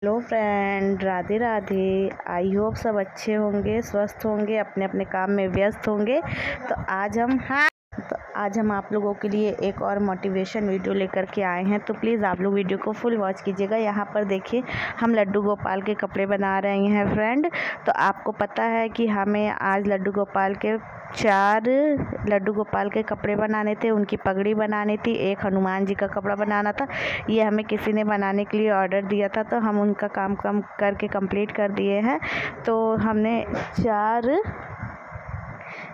Hello friend, Radhe Radhe. I hope सब अच्छे होंगे, स्वस्थ होंगे, अपने अपने काम में व्यस्त होंगे। तो आज हम आप लोगों के लिए एक और मोटिवेशन वीडियो लेकर के आए हैं। तो प्लीज़ आप लोग वीडियो को फुल वॉच कीजिएगा। यहाँ पर देखिए, हम लड्डू गोपाल के कपड़े बना रहे हैं फ्रेंड। तो आपको पता है कि हमें आज लड्डू गोपाल के कपड़े बनाने थे, उनकी पगड़ी बनानी थी, एक हनुमान जी का कपड़ा बनाना था। ये हमें किसी ने बनाने के लिए ऑर्डर दिया था, तो हम उनका काम करके कंप्लीट कर दिए हैं। तो हमने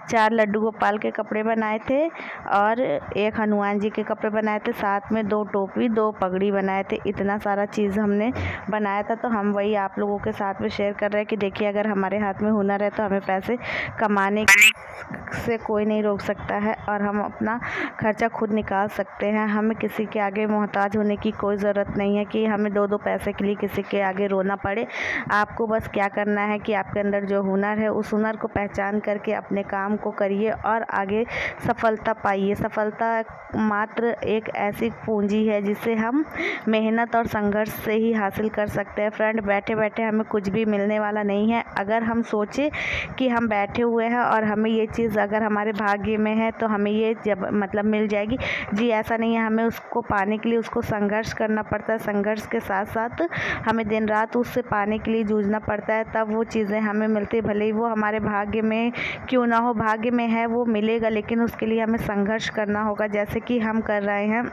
चार लड्डू गोपाल के कपड़े बनाए थे और एक हनुमान जी के कपड़े बनाए थे, साथ में 2 टोपी 2 पगड़ी बनाए थे। इतना सारा चीज़ हमने बनाया था। तो हम वही आप लोगों के साथ में शेयर कर रहे हैं कि देखिए, अगर हमारे हाथ में हुनर है तो हमें पैसे कमाने से कोई नहीं रोक सकता है और हम अपना खर्चा खुद निकाल सकते हैं। हमें किसी के आगे मोहताज होने की कोई ज़रूरत नहीं है कि हमें 2 पैसे के लिए किसी के आगे रोना पड़े। आपको बस क्या करना है कि आपके अंदर जो हुनर है, उस हुनर को पहचान करके अपने काम को करिए और आगे सफलता पाइए। सफलता मात्र एक ऐसी पूंजी है जिसे हम मेहनत और संघर्ष से ही हासिल कर सकते हैं फ्रेंड। बैठे बैठे हमें कुछ भी मिलने वाला नहीं है। अगर हम सोचे कि हम बैठे हुए हैं और हमें ये चीज़ अगर हमारे भाग्य में है तो हमें ये जब मिल जाएगी, जी ऐसा नहीं है। हमें उसको पाने के लिए उसको संघर्ष करना पड़ता है। संघर्ष के साथ साथ हमें दिन रात उससे पाने के लिए जूझना पड़ता है, तब वो चीज़ें हमें मिलती। भले ही वो हमारे भाग्य में क्यों ना हो, भाग्य में है वो मिलेगा, लेकिन उसके लिए हमें संघर्ष करना होगा, जैसे कि हम कर रहे हैं।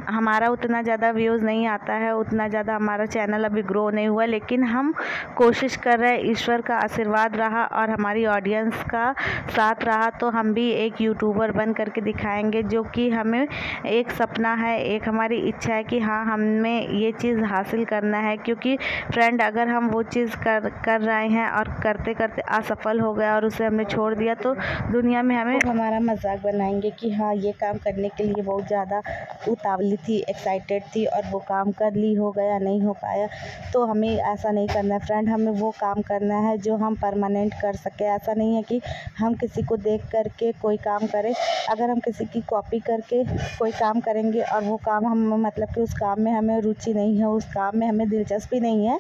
हमारा उतना ज़्यादा व्यूज़ नहीं आता है, उतना ज़्यादा हमारा चैनल अभी ग्रो नहीं हुआ, लेकिन हम कोशिश कर रहे हैं। ईश्वर का आशीर्वाद रहा और हमारी ऑडियंस का साथ रहा तो हम भी एक यूट्यूबर बन करके दिखाएंगे, जो कि हमें एक सपना है, एक हमारी इच्छा है कि हाँ, हमें ये चीज़ हासिल करना है। क्योंकि फ्रेंड, अगर हम वो चीज़ कर रहे हैं और करते करते असफल हो गया और उसे हमने छोड़ दिया, तो दुनिया में हमें हमारा मजाक बनाएंगे कि हाँ, ये काम करने के लिए बहुत ज़्यादा उतावली थी, एक्साइटेड थी और वो काम कर ली, हो गया, नहीं हो पाया। तो हमें ऐसा नहीं करना है फ्रेंड। हमें वो काम करना है जो हम परमानेंट कर सके। ऐसा नहीं है कि हम किसी को देख करके कोई काम करें। अगर हम किसी की कॉपी करके कोई काम करेंगे और वो काम हम कि उस काम में हमें रुचि नहीं है, उस काम में हमें दिलचस्पी नहीं है,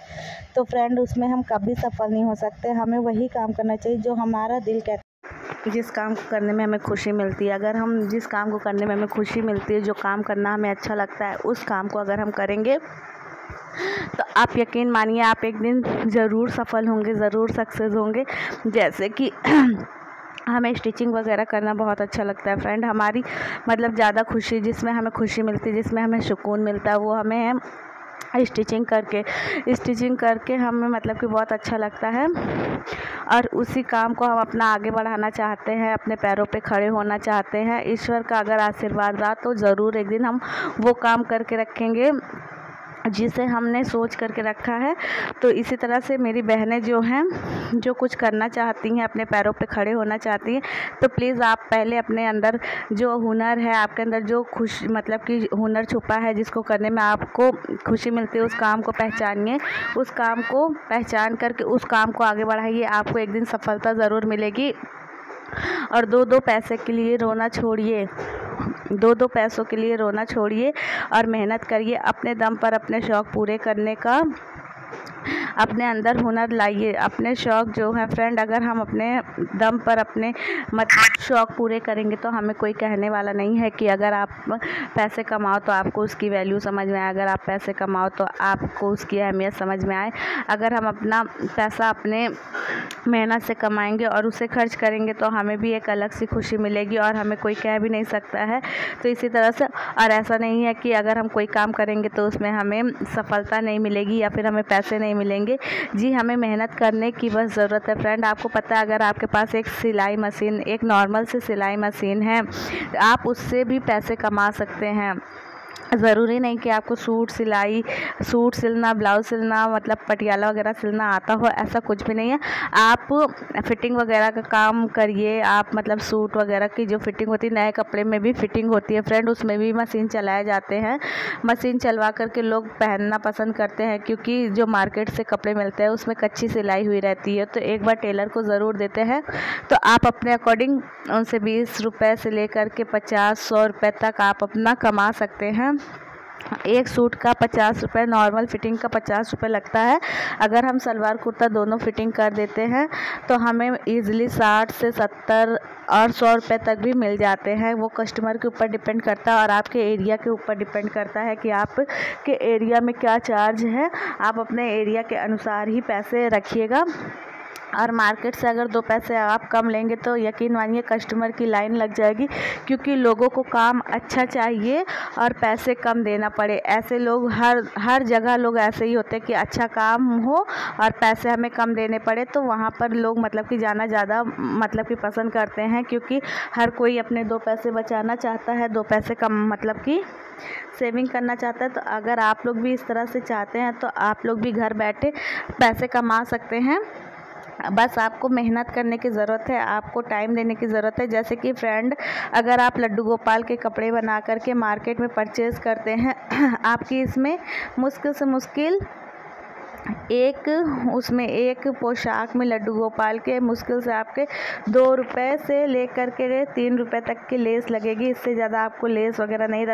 तो फ्रेंड उसमें हम कभी सफल नहीं हो सकते। हमें वही काम करना चाहिए जो हमारा दिल कहता है, जिस काम को करने में हमें खुशी मिलती है। अगर हम जिस काम को करने में हमें खुशी मिलती है, जो काम करना हमें अच्छा लगता है, उस काम को अगर हम करेंगे तो आप यकीन मानिए, आप एक दिन ज़रूर सफल होंगे, ज़रूर सक्सेस होंगे। जैसे कि हमें स्टिचिंग वगैरह करना बहुत अच्छा लगता है फ्रेंड। हमारी ज़्यादा खुशी, जिसमें हमें खुशी मिलती है, जिसमें हमें सुकून मिलता है, वो हमें स्टिचिंग करके हमें कि बहुत अच्छा लगता है। और उसी काम को हम अपना आगे बढ़ाना चाहते हैं, अपने पैरों पे खड़े होना चाहते हैं। ईश्वर का अगर आशीर्वाद रहा तो ज़रूर एक दिन हम वो काम करके रखेंगे जिसे हमने सोच करके रखा है। तो इसी तरह से मेरी बहनें जो हैं, जो कुछ करना चाहती हैं, अपने पैरों पे खड़े होना चाहती हैं, तो प्लीज़ आप पहले अपने अंदर जो हुनर है, आपके अंदर जो कि हुनर छुपा है, जिसको करने में आपको खुशी मिलती है, उस काम को पहचानिए। उस काम को पहचान करके उस काम को आगे बढ़ाइए। आपको एक दिन सफलता ज़रूर मिलेगी। और 2 पैसे के लिए रोना छोड़िए, 2 पैसों के लिए रोना छोड़िए और मेहनत करिए। अपने दम पर अपने शौक़ पूरे करने का अपने अंदर हुनर लाइए। अपने शौक़ जो है फ्रेंड, अगर हम अपने दम पर अपने शौक़ पूरे करेंगे तो हमें कोई कहने वाला नहीं है कि अगर आप पैसे कमाओ तो आपको उसकी वैल्यू समझ में आए, अगर आप पैसे कमाओ तो आपको उसकी अहमियत समझ में आए। अगर हम अपना पैसा अपने मेहनत से कमाएंगे और उसे खर्च करेंगे तो हमें भी एक अलग सी खुशी मिलेगी और हमें कोई कह भी नहीं सकता है। तो इसी तरह से, और ऐसा नहीं है कि अगर हम कोई काम करेंगे तो उसमें हमें सफलता नहीं मिलेगी या फिर हमें पैसे नहीं मिलेंगे। जी, हमें मेहनत करने की बस ज़रूरत है फ्रेंड। आपको पता है, अगर आपके पास एक सिलाई मशीन, एक नॉर्मल सी सिलाई मशीन है, आप उससे भी पैसे कमा सकते हैं। ज़रूरी नहीं कि आपको सूट सिलना, ब्लाउज़ सिलना, पटियाला वगैरह सिलना आता हो, ऐसा कुछ भी नहीं है। आप फिटिंग वगैरह का काम करिए। आप सूट वगैरह की जो फिटिंग होती है, नए कपड़े में भी फिटिंग होती है फ्रेंड, उसमें भी मशीन चलाए जाते हैं। मशीन चलवा करके लोग पहनना पसंद करते हैं, क्योंकि जो मार्केट से कपड़े मिलते हैं उसमें कच्ची सिलाई हुई रहती है। तो एक बार टेलर को ज़रूर देते हैं। तो आप अपने अकॉर्डिंग उनसे 20 रुपये से लेकर के 50-100 रुपये तक आप अपना कमा सकते हैं। एक सूट का 50 रुपये, नॉर्मल फिटिंग का 50 रुपये लगता है। अगर हम सलवार कुर्ता दोनों फिटिंग कर देते हैं तो हमें ईज़िली 60 से 70 और 100 रुपये तक भी मिल जाते हैं। वो कस्टमर के ऊपर डिपेंड करता है और आपके एरिया के ऊपर डिपेंड करता है कि आप के एरिया में क्या चार्ज है। आप अपने एरिया के अनुसार ही पैसे रखिएगा। और मार्केट से अगर 2 पैसे आप कम लेंगे तो यकीन मानिए कस्टमर की लाइन लग जाएगी, क्योंकि लोगों को काम अच्छा चाहिए और पैसे कम देना पड़े। ऐसे लोग हर जगह लोग ऐसे ही होते हैं कि अच्छा काम हो और पैसे हमें कम देने पड़े, तो वहाँ पर लोग मतलब कि जाना ज़्यादा मतलब कि पसंद करते हैं, क्योंकि हर कोई अपने 2 पैसे बचाना चाहता है, 2 पैसे कम मतलब कि सेविंग करना चाहता है। तो अगर आप लोग भी इस तरह से चाहते हैं तो आप लोग भी घर बैठे पैसे कमा सकते हैं। बस आपको मेहनत करने की ज़रूरत है, आपको टाइम देने की ज़रूरत है। जैसे कि फ्रेंड, अगर आप लड्डू गोपाल के कपड़े बना करके मार्केट में परचेज़ करते हैं आपकी इसमें मुश्किल से मुश्किल एक पोशाक में लड्डू गोपाल के मुश्किल से आपके 2 रुपये से लेकर के 3 रुपये तक की लेस लगेगी। इससे ज़्यादा आपको लेस वगैरह नहीं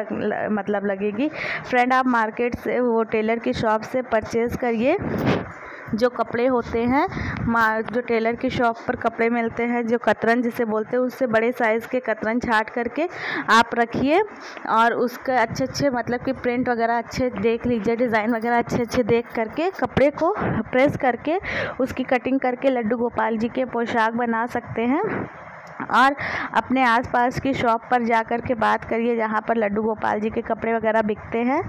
मतलब लगेगी। फ्रेंड, आप मार्केट से वो टेलर की शॉप से परचेज़ करिए। जो कपड़े होते हैं जो टेलर की शॉप पर कपड़े मिलते हैं, जो कतरन जिसे बोलते हैं, उससे बड़े साइज़ के कतरन छाट करके आप रखिए और उसके अच्छे मतलब कि प्रिंट वगैरह अच्छे देख लीजिए, डिज़ाइन वगैरह अच्छे देख करके कपड़े को प्रेस करके उसकी कटिंग करके लड्डू गोपाल जी के पोशाक बना सकते हैं। और अपने आसपास की शॉप पर जा कर के बात करिए जहाँ पर लड्डू गोपाल जी के कपड़े वगैरह बिकते हैं,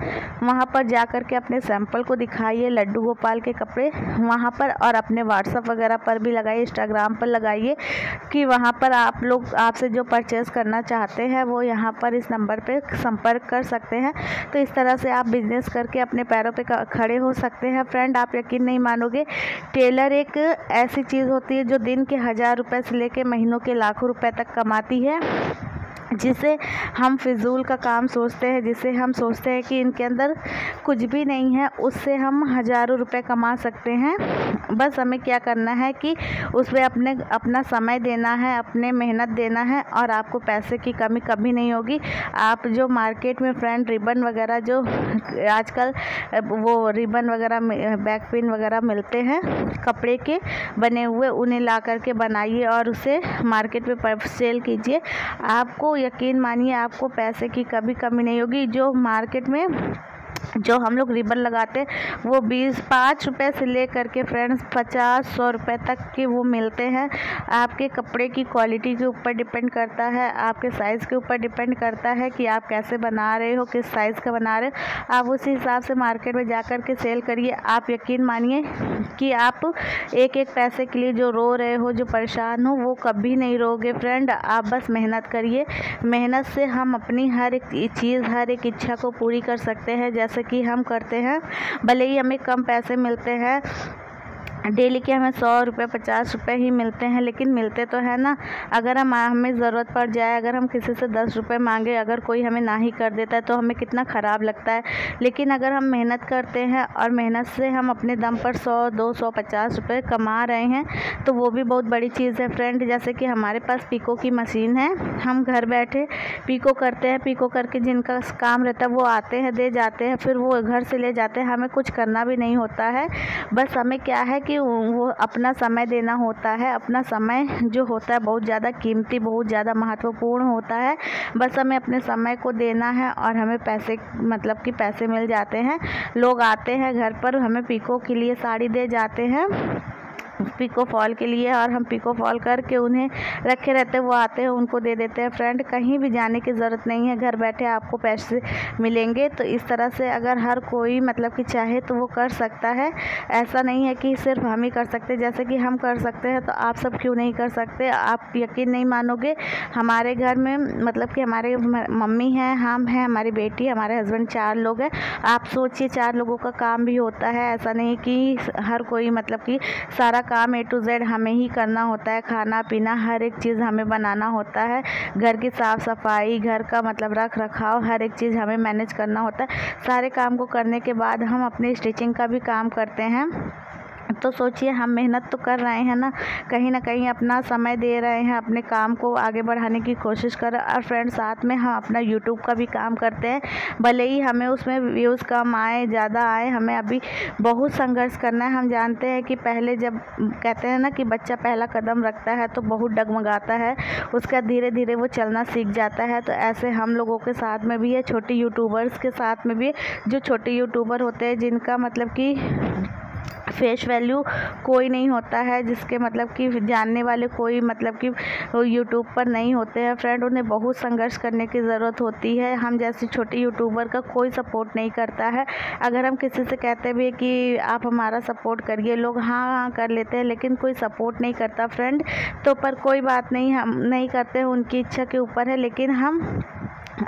वहाँ पर जा कर के अपने सैंपल को दिखाइए लड्डू गोपाल के कपड़े वहाँ पर, और अपने व्हाट्सएप वगैरह पर भी लगाइए, इंस्टाग्राम पर लगाइए कि वहाँ पर आप लोग आपसे जो परचेज़ करना चाहते हैं वो यहाँ पर इस नंबर पे संपर्क कर सकते हैं। तो इस तरह से आप बिज़नेस करके अपने पैरों पे खड़े हो सकते हैं। फ्रेंड, आप यकीन नहीं मानोगे, टेलर एक ऐसी चीज़ होती है जो दिन के 1000 रुपये से लेके महीनों के लाखों रुपए तक कमाती है, जिसे हम फिजूल का काम सोचते हैं, जिसे हम सोचते हैं कि इनके अंदर कुछ भी नहीं है, उससे हम हज़ारों रुपए कमा सकते हैं। बस हमें क्या करना है कि उसमें अपना समय देना है, अपने मेहनत देना है और आपको पैसे की कमी कभी नहीं होगी। आप जो मार्केट में फ्रेंड रिबन वगैरह जो आजकल वो रिबन वगैरह बैक पिन वगैरह मिलते हैं कपड़े के बने हुए, उन्हें ला करके बनाइए और उसे मार्केट में सेल कीजिए। आपको यकीन मानिए आपको पैसे की कभी कमी नहीं होगी। जो मार्केट में जो हम लोग रिबन लगाते हैं वो 5 रुपये से ले करके फ्रेंड्स 50-100 रुपये तक के वो मिलते हैं। आपके कपड़े की क्वालिटी के ऊपर डिपेंड करता है, आपके साइज़ के ऊपर डिपेंड करता है कि आप कैसे बना रहे हो, किस साइज़ का बना रहे हो। आप उसी हिसाब से मार्केट में जा कर के सेल करिए। आप यकीन मानिए कि आप एक पैसे के लिए जो रो रहे हो, जो परेशान हो, वो कभी नहीं रोगे फ्रेंड। आप बस मेहनत करिए। मेहनत से हम अपनी हर एक चीज़, हर एक इच्छा को पूरी कर सकते हैं, जैसे कि हम करते हैं। भले ही हमें कम पैसे मिलते हैं, डेली के हमें 100 रुपये 50 रुपये ही मिलते हैं, लेकिन मिलते तो है ना। अगर हमें ज़रूरत पड़ जाए, अगर हम किसी से 10 रुपये मांगे, अगर कोई हमें ना ही कर देता है तो हमें कितना ख़राब लगता है। लेकिन अगर हम मेहनत करते हैं और मेहनत से हम अपने दम पर 100, 200, 50 रुपये कमा रहे हैं तो वो भी बहुत बड़ी चीज़ है फ्रेंड। जैसे कि हमारे पास पीको की मशीन है, हम घर बैठे पीको करते हैं, पीको करके जिनका काम रहता है वो आते हैं, दे जाते हैं, फिर वो घर से ले जाते हैं। हमें कुछ करना भी नहीं होता है, बस हमें क्या है कि वो अपना समय देना होता है। अपना समय जो होता है बहुत ज़्यादा कीमती, बहुत ज़्यादा महत्वपूर्ण होता है। बस हमें अपने समय को देना है और हमें पैसे मतलब कि पैसे मिल जाते हैं। लोग आते हैं घर पर, हमें पीको के लिए साड़ी दे जाते हैं, पिको फॉल के लिए, और हम पिको फॉल करके उन्हें रखे रहते हैं, वो आते हैं उनको दे देते हैं। फ्रेंड, कहीं भी जाने की ज़रूरत नहीं है, घर बैठे आपको पैसे मिलेंगे। तो इस तरह से अगर हर कोई मतलब कि चाहे तो वो कर सकता है। ऐसा नहीं है कि सिर्फ हम ही कर सकते, जैसे कि हम कर सकते हैं तो आप सब क्यों नहीं कर सकते। आप यकीन नहीं मानोगे, हमारे घर में मतलब कि हमारे मम्मी हैं, हम हैं, हमारी बेटी, हमारे हस्बैंड, 4 लोग हैं। आप सोचिए 4 लोगों का काम भी होता है। ऐसा नहीं कि हर कोई मतलब कि सारा काम A to Z हमें ही करना होता है। खाना पीना हर एक चीज़ हमें बनाना होता है। घर की साफ़ सफाई, घर का मतलब रख रखाव, हर एक चीज़ हमें मैनेज करना होता है। सारे काम को करने के बाद हम अपनी स्टिचिंग का भी काम करते हैं। तो सोचिए हम मेहनत तो कर रहे हैं ना कहीं अपना समय दे रहे हैं, अपने काम को आगे बढ़ाने की कोशिश कर रहे हैं। और फ्रेंड साथ में हम अपना यूट्यूब का भी काम करते हैं, भले ही हमें उसमें व्यूज़ कम आए ज़्यादा आए, हमें अभी बहुत संघर्ष करना है। हम जानते हैं कि पहले जब कहते हैं ना कि बच्चा पहला कदम रखता है तो बहुत डगमगाता है, उसका धीरे धीरे वो चलना सीख जाता है। तो ऐसे हम लोगों के साथ में भी है, छोटे यूट्यूबर्स के साथ में भी, जो छोटे यूट्यूबर होते हैं जिनका मतलब कि फेस वैल्यू कोई नहीं होता है, जिसके मतलब कि जानने वाले कोई मतलब कि यूट्यूब पर नहीं होते हैं फ्रेंड, उन्हें बहुत संघर्ष करने की ज़रूरत होती है। हम जैसे छोटे यूट्यूबर का कोई सपोर्ट नहीं करता है। अगर हम किसी से कहते भी कि आप हमारा सपोर्ट करिए, लोग हाँ कर लेते हैं, लेकिन कोई सपोर्ट नहीं करता फ्रेंड। तो पर कोई बात नहीं, हम नहीं करते हैं, उनकी इच्छा के ऊपर है, लेकिन हम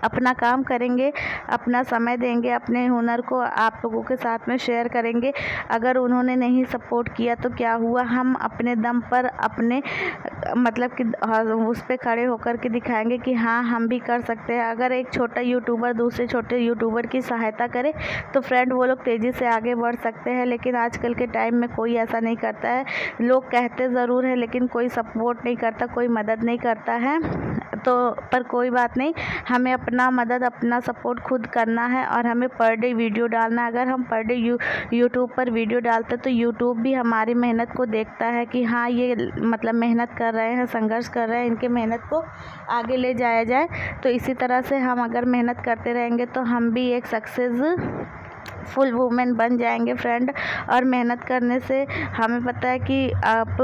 अपना काम करेंगे, अपना समय देंगे, अपने हुनर को आप लोगों के साथ में शेयर करेंगे। अगर उन्होंने नहीं सपोर्ट किया तो क्या हुआ, हम अपने दम पर अपने मतलब कि उस पर खड़े होकर के दिखाएंगे कि हाँ हम भी कर सकते हैं। अगर एक छोटा यूट्यूबर दूसरे छोटे यूट्यूबर की सहायता करे तो फ्रेंड वो लोग तेज़ी से आगे बढ़ सकते हैं, लेकिन आजकल के टाइम में कोई ऐसा नहीं करता है। लोग कहते ज़रूर है लेकिन कोई सपोर्ट नहीं करता, कोई मदद नहीं करता है। तो पर कोई बात नहीं, हमें अपना मदद अपना सपोर्ट खुद करना है और हमें पर डे वीडियो डालना है। अगर हम पर डे यूट्यूब पर वीडियो डालते तो यूट्यूब भी हमारी मेहनत को देखता है कि हाँ ये मतलब मेहनत कर रहे हैं, संघर्ष कर रहे हैं, इनके मेहनत को आगे ले जाया जाए। तो इसी तरह से हम अगर मेहनत करते रहेंगे तो हम भी एक सक्सेसफुल वूमेन बन जाएंगे फ्रेंड। और मेहनत करने से हमें पता है कि आप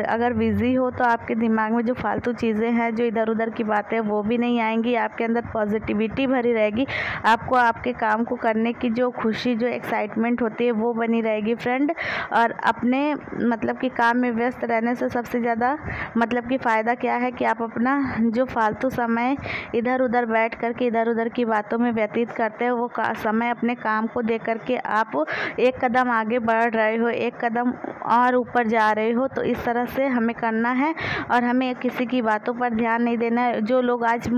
अगर बिज़ी हो तो आपके दिमाग में जो फालतू चीज़ें हैं, जो इधर उधर की बातें, वो भी नहीं आएंगी, आपके अंदर पॉजिटिविटी भरी रहेगी। आपको आपके काम को करने की जो खुशी, जो एक्साइटमेंट होती है वो बनी रहेगी फ्रेंड। और अपने मतलब कि काम में व्यस्त रहने से सबसे ज़्यादा मतलब कि फ़ायदा क्या है कि आप अपना जो फालतू समय इधर उधर बैठ कर के इधर उधर की बातों में व्यतीत करते हो, वो समय अपने काम को दे करके आप एक कदम आगे बढ़ रहे हो, एक कदम और ऊपर जा रहे हो। तो इस तरह से हमें करना है और हमें किसी की बातों पर ध्यान नहीं देना है। जो लोग आज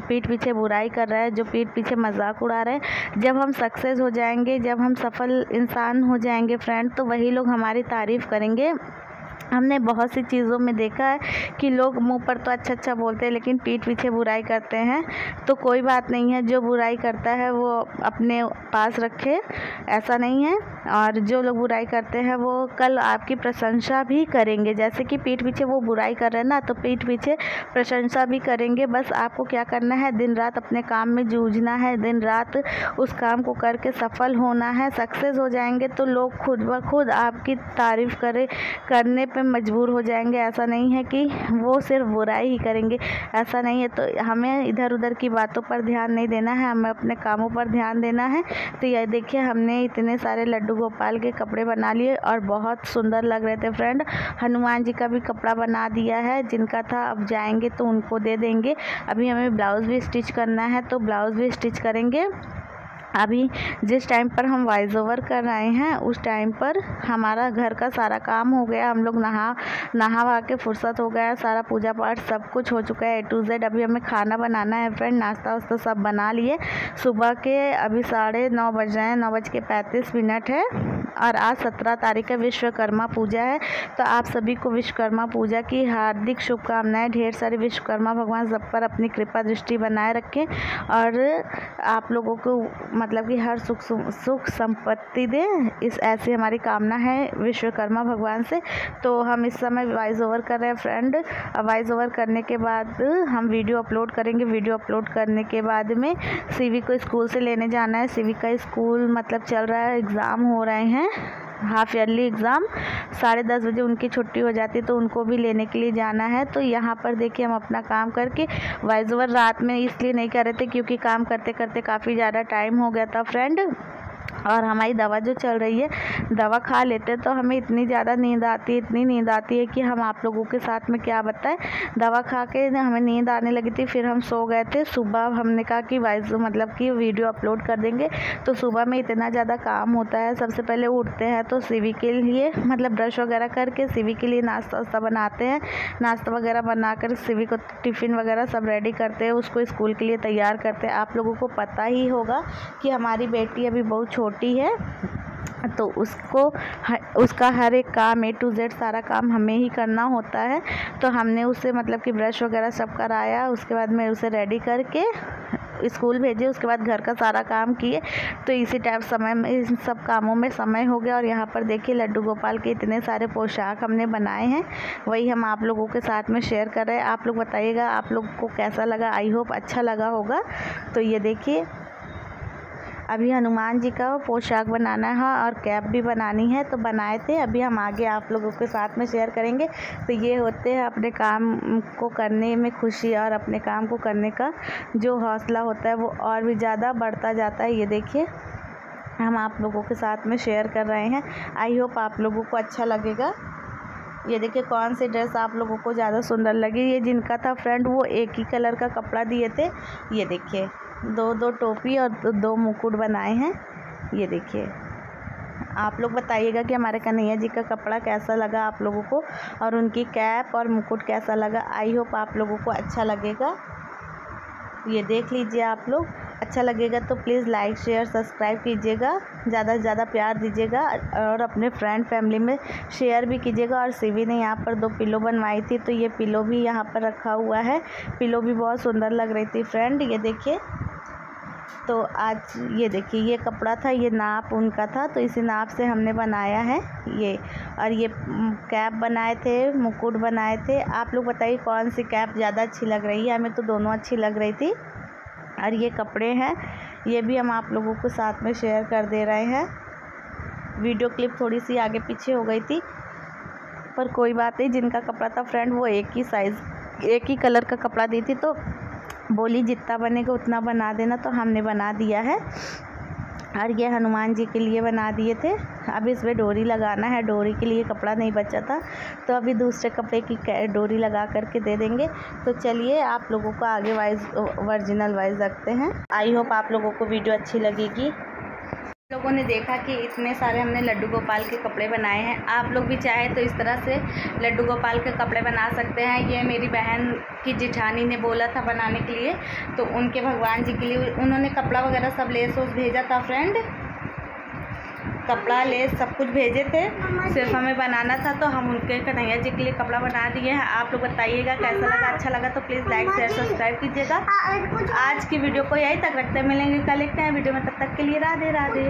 पीठ पीछे बुराई कर रहे हैं, जो पीठ पीछे मजाक उड़ा रहे हैं, जब हम सक्सेस हो जाएंगे, जब हम सफल इंसान हो जाएंगे फ्रेंड, तो वही लोग हमारी तारीफ़ करेंगे। हमने बहुत सी चीज़ों में देखा है कि लोग मुंह पर तो अच्छा बोलते हैं लेकिन पीठ पीछे बुराई करते हैं। तो कोई बात नहीं है, जो बुराई करता है वो अपने पास रखे, ऐसा नहीं है। और जो लोग बुराई करते हैं वो कल आपकी प्रशंसा भी करेंगे। जैसे कि पीठ पीछे वो बुराई कर रहे हैं ना, तो पीठ पीछे प्रशंसा भी करेंगे। बस आपको क्या करना है, दिन रात अपने काम में जूझना है, दिन रात उस काम को करके सफल होना है। सक्सेस हो जाएंगे तो लोग खुद ब खुद आपकी तारीफ़ करने पे मजबूर हो जाएंगे। ऐसा नहीं है कि वो सिर्फ बुराई ही करेंगे, ऐसा नहीं है। तो हमें इधर उधर की बातों पर ध्यान नहीं देना है, हमें अपने कामों पर ध्यान देना है। तो ये देखिए हमने इतने सारे लड्डू गोपाल के कपड़े बना लिए और बहुत सुंदर लग रहे थे फ्रेंड। हनुमान जी का भी कपड़ा बना दिया है, जिनका था अब जाएंगे तो उनको दे देंगे। अभी हमें ब्लाउज़ भी स्टिच करना है तो ब्लाउज़ भी स्टिच करेंगे। अभी जिस टाइम पर हम वॉइस ओवर कर रहे हैं उस टाइम पर हमारा घर का सारा काम हो गया, हम लोग नहा के फुर्सत हो गया, सारा पूजा पाठ सब कुछ हो चुका है A to Z। अभी हमें खाना बनाना है फ्रेंड, नाश्ता वास्ता सब बना लिए। सुबह के अभी 9:30 बज रहे हैं, 9:35 है और आज 17 तारीख है, विश्वकर्मा पूजा है। तो आप सभी को विश्वकर्मा पूजा की हार्दिक शुभकामनाएं। ढेर सारी विश्वकर्मा भगवान सब पर अपनी कृपा दृष्टि बनाए रखें और आप लोगों को मतलब कि हर सुख संपत्ति दे, इस ऐसी हमारी कामना है विश्वकर्मा भगवान से। तो हम इस समय वॉइस ओवर कर रहे हैं फ्रेंड। वॉइस ओवर करने के बाद हम वीडियो अपलोड करेंगे। वीडियो अपलोड करने के बाद में सीवी को स्कूल से लेने जाना है। सीवी का स्कूल मतलब चल रहा है, एग्ज़ाम हो रहे हैं, हाफ ईयरली एग्ज़ाम। 10:30 बजे उनकी छुट्टी हो जाती है तो उनको भी लेने के लिए जाना है। तो यहाँ पर देखिए हम अपना काम करके वॉइस ओवर रात में इसलिए नहीं कर रहे थे क्योंकि काम करते करते काफ़ी ज़्यादा टाइम हो गया था फ्रेंड। और हमारी दवा जो चल रही है, दवा खा लेते तो हमें इतनी ज़्यादा नींद आती है कि हम आप लोगों के साथ में क्या बताएं। दवा खा के हमें नींद आने लगी थी, फिर हम सो गए थे। सुबह हमने कहा कि मतलब कि वीडियो अपलोड कर देंगे। तो सुबह में इतना ज़्यादा काम होता है। सबसे पहले उठते हैं तो सीवी के लिए मतलब ब्रश वगैरह करके सीवी के लिए नाश्ता वास्ता बनाते हैं। नाश्ता वगैरह बनाकर सीवी को टिफ़िन वगैरह सब रेडी करते हैं, उसको स्कूल के लिए तैयार करते हैं। आप लोगों को पता ही होगा कि हमारी बेटी अभी बहुत छोटी है, तो उसका हर एक काम A to Z सारा काम हमें ही करना होता है। तो हमने उसे मतलब कि ब्रश वगैरह सब कराया, उसके बाद मैं उसे रेडी करके स्कूल भेजे, उसके बाद घर का सारा काम किए। तो इसी टाइम समय में इन सब कामों में समय हो गया। और यहाँ पर देखिए लड्डू गोपाल के इतने सारे पोशाक हमने बनाए हैं, वही हम आप लोगों के साथ में शेयर कर रहे हैं। आप लोग बताइएगा आप लोग को कैसा लगा, आई होप अच्छा लगा होगा। तो ये देखिए अभी हनुमान जी का पोशाक बनाना है और कैप भी बनानी है, तो बनाए थे। अभी हम आगे आप लोगों के साथ में शेयर करेंगे। तो ये होते हैं अपने काम को करने में खुशी, और अपने काम को करने का जो हौसला होता है वो और भी ज़्यादा बढ़ता जाता है। ये देखिए हम आप लोगों के साथ में शेयर कर रहे हैं, आई होप आप लोगों को अच्छा लगेगा। ये देखिए कौन सी ड्रेस आप लोगों को ज़्यादा सुंदर लगी। ये जिनका था फ्रेंड वो एक ही कलर का कपड़ा दिए थे। ये देखिए दो टोपी और दो मुकुट बनाए हैं। ये देखिए आप लोग बताइएगा कि हमारे कन्हैया जी का कपड़ा कैसा लगा आप लोगों को, और उनकी कैप और मुकुट कैसा लगा। आई होप आप लोगों को अच्छा लगेगा। ये देख लीजिए आप लोग, अच्छा लगेगा तो प्लीज़ लाइक शेयर सब्सक्राइब कीजिएगा, ज़्यादा से ज़्यादा प्यार दीजिएगा और अपने फ्रेंड फैमिली में शेयर भी कीजिएगा। और सीवी ने यहाँ पर 2 पिलो बनवाई थी, तो ये पिलो भी यहाँ पर रखा हुआ है। पिलो भी बहुत सुंदर लग रही थी फ्रेंड। ये देखिए तो आज ये देखिए ये कपड़ा था, ये नाप उनका था, तो इसी नाप से हमने बनाया है ये। और ये कैप बनाए थे, मुकुट बनाए थे। आप लोग बताइए कौन सी कैप ज़्यादा अच्छी लग रही है, हमें तो दोनों अच्छी लग रही थी। और ये कपड़े हैं, ये भी हम आप लोगों को साथ में शेयर कर दे रहे हैं। वीडियो क्लिप थोड़ी सी आगे पीछे हो गई थी, पर कोई बात नहीं। जिनका कपड़ा था फ्रेंड वो एक ही कलर का कपड़ा दी थी, तो बोली जितना बनेगा उतना बना देना, तो हमने बना दिया है। और ये हनुमान जी के लिए बना दिए थे। अब इसमें डोरी लगाना है, डोरी के लिए कपड़ा नहीं बचा था, तो अभी दूसरे कपड़े की डोरी लगा करके दे देंगे। तो चलिए आप लोगों को आगे ओरिजिनल वाइज रखते हैं। आई होप आप लोगों को वीडियो अच्छी लगेगी। लोगों ने देखा कि इतने सारे हमने लड्डू गोपाल के कपड़े बनाए हैं, आप लोग भी चाहें तो इस तरह से लड्डू गोपाल के कपड़े बना सकते हैं। ये मेरी बहन की जेठानी ने बोला था बनाने के लिए, तो उनके भगवान जी के लिए उन्होंने कपड़ा वगैरह सब लेस वोस भेजा था फ्रेंड, कपड़ा लेस सब कुछ भेजे थे, सिर्फ हमें बनाना था। तो हम उनके कन्हैया जी के लिए कपड़ा बना दिए हैं। आप लोग बताइएगा कैसा लगा, अच्छा लगा तो प्लीज़ लाइक शेयर सब्सक्राइब कीजिएगा। आज की वीडियो को यहीं तक रखते हैं, मिलेंगे कल एक नए वीडियो में, तब तक के लिए राधे राधे।